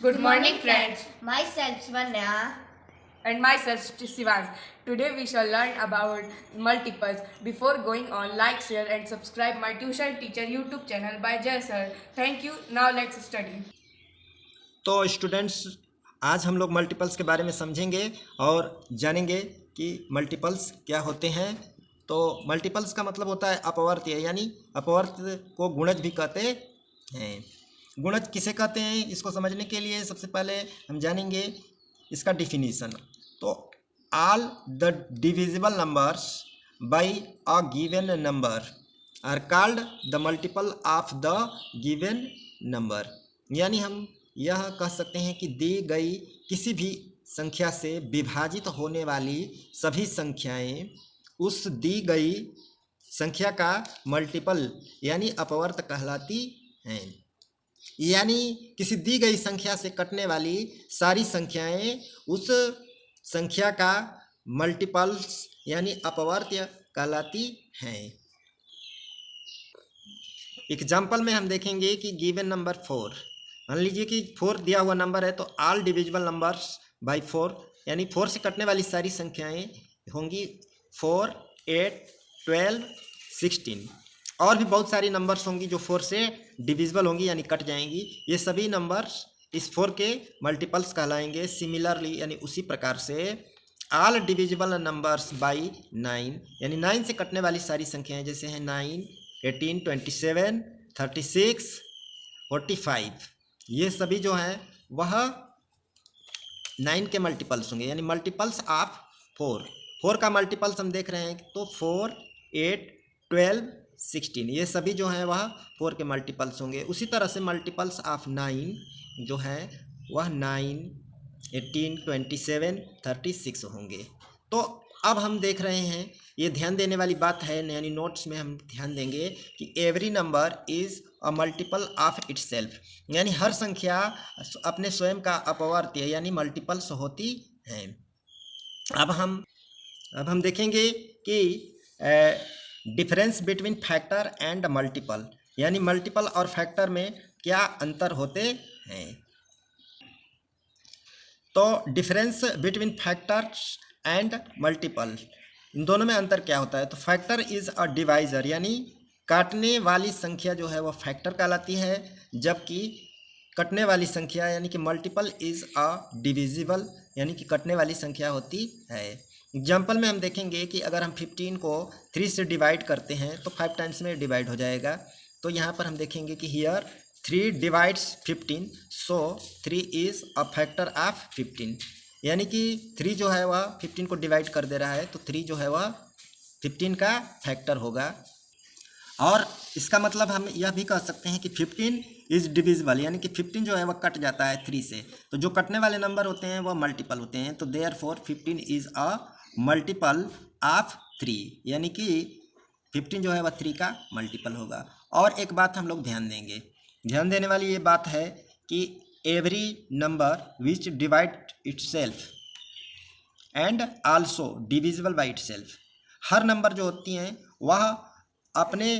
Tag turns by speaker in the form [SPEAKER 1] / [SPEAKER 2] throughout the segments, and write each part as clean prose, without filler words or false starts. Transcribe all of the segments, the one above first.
[SPEAKER 1] Good morning, friends,
[SPEAKER 2] Myself Svanya.
[SPEAKER 1] and myself Sivansh. Today we shall learn about multiples. Before going on, like, share, and subscribe my tuition teacher YouTube channel by Jay Sir. Thank you. Now let's study.
[SPEAKER 3] तो students, आज हम लोग multiples के बारे में समझेंगे और जानेंगे कि मल्टीपल्स क्या होते हैं। तो मल्टीपल्स का मतलब होता है अपवर्त्य, यानी अपवर्त्य को गुणज भी कहते हैं। गुणज किसे कहते हैं, इसको समझने के लिए सबसे पहले हम जानेंगे इसका डिफिनीशन। तो all the divisible numbers by a given number are called the multiple of the given number. यानी हम यह कह सकते हैं कि दी गई किसी भी संख्या से विभाजित होने वाली सभी संख्याएं उस दी गई संख्या का मल्टीपल यानी अपवर्त कहलाती हैं। यानी किसी दी गई संख्या से कटने वाली सारी संख्याएं उस संख्या का मल्टीपल्स यानी अपवर्त्य कहलाती हैं। एग्जाम्पल में हम देखेंगे कि गिवन नंबर 4, मान लीजिए कि 4 दिया हुआ नंबर है, तो ऑल डिविजिबल नंबर्स बाय 4 यानी 4 से कटने वाली सारी संख्याएं होंगी 4, 8, 12, 16। और भी बहुत सारी नंबर्स होंगी जो 4 से डिविजिबल होंगी यानी कट जाएंगी। ये सभी नंबर्स इस 4 के मल्टीपल्स कहलाएंगे। सिमिलरली यानी उसी प्रकार से ऑल डिविजिबल नंबर्स बाय 9 यानी 9 से कटने वाली सारी संख्याएं जैसे हैं 9, 18, 27, 36, 45, ये सभी जो हैं वह 9 के मल्टीपल्स होंगे यानी मल्टीपल्स ऑफ 4। 4 का मल्टीपल्स हम देख रहे हैं तो 4, 8, 12, 16, ये सभी जो हैं वह 4 के मल्टीपल्स होंगे। उसी तरह से मल्टीपल्स ऑफ 9 जो हैं वह 9, 18, 27, 36 होंगे। तो अब हम देख रहे हैं, ये ध्यान देने वाली बात है, यानी नोट्स में हम ध्यान देंगे कि every number is a multiple of itself, यानी हर संख्या अपने स्वयं का अपवर्त्य यानी मल्टीपल्स होती हैं। अब हम देखेंगे कि difference between factor and multiple, यानी मल्टीपल और फैक्टर में क्या अंतर होते हैं। तो difference between factors and multiple, इन दोनों में अंतर क्या होता है। तो फैक्टर इज़ अ डिवाइजर, यानी काटने वाली संख्या जो है वह फैक्टर कहलाती है, जबकि कटने वाली संख्या यानी कि मल्टीपल इज़ अ डिविजिबल, यानी कि कटने वाली संख्या होती है। एग्जाम्पल में हम देखेंगे कि अगर हम 15 को 3 से डिवाइड करते हैं तो 5 टाइम्स में डिवाइड हो जाएगा। तो यहाँ पर हम देखेंगे कि here 3 divides 15, so 3 is a factor of 15, यानी कि 3 जो है वह 15 को डिवाइड कर दे रहा है, तो 3 जो है वह 15 का फैक्टर होगा। और इसका मतलब हम यह भी कह सकते हैं कि 15 इज़ डिविजिबल, यानी कि 15 जो है वह कट जाता है 3 से, तो जो कटने वाले नंबर होते हैं वह मल्टीपल होते हैं। तो therefore 15 is a multiple of 3, यानी कि 15 जो है वह 3 का मल्टीपल होगा। और एक बात हम लोग ध्यान देंगे, ध्यान देने वाली ये बात है कि every number which divide itself and also divisible by itself, her number जो होती हैं वह अपने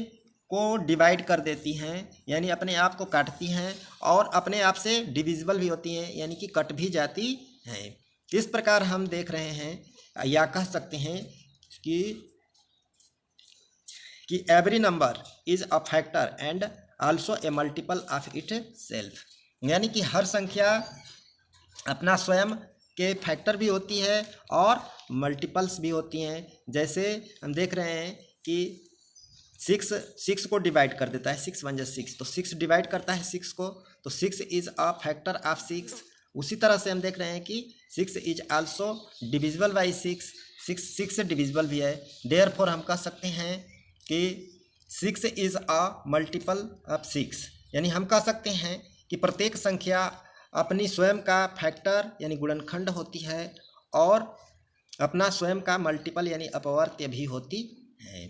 [SPEAKER 3] को डिवाइड कर देती हैं, यानी अपने आप को काटती हैं, और अपने आप से डिविजिबल भी होती हैं, यानी कि कट भी जाती हैं। इस प्रकार हम देख रहे हैं या कह सकते हैं कि every number is a factor and also a multiple of it self, यानी कि हर संख्या अपना स्वयं के फैक्टर भी होती है और मल्टीपल्स भी होती हैं। जैसे हम देख रहे हैं कि 6 को डिवाइड कर देता है, 6 1 6, तो 6 डिवाइड करता है 6 को, तो 6 इज़ अ फैक्टर ऑफ 6। उसी तरह से हम देख रहे हैं कि 6 इज आल्सो डिविजिबल बाई 6, 6 से डिविजिबल भी है। देयरफॉर हम कह सकते हैं कि 6 इज़ अ मल्टीपल ऑफ 6, यानी हम कह सकते हैं कि प्रत्येक संख्या अपनी स्वयं का फैक्टर यानी गुणनखंड होती है और अपना स्वयं का मल्टीपल यानी अपवर्त्य भी होती है।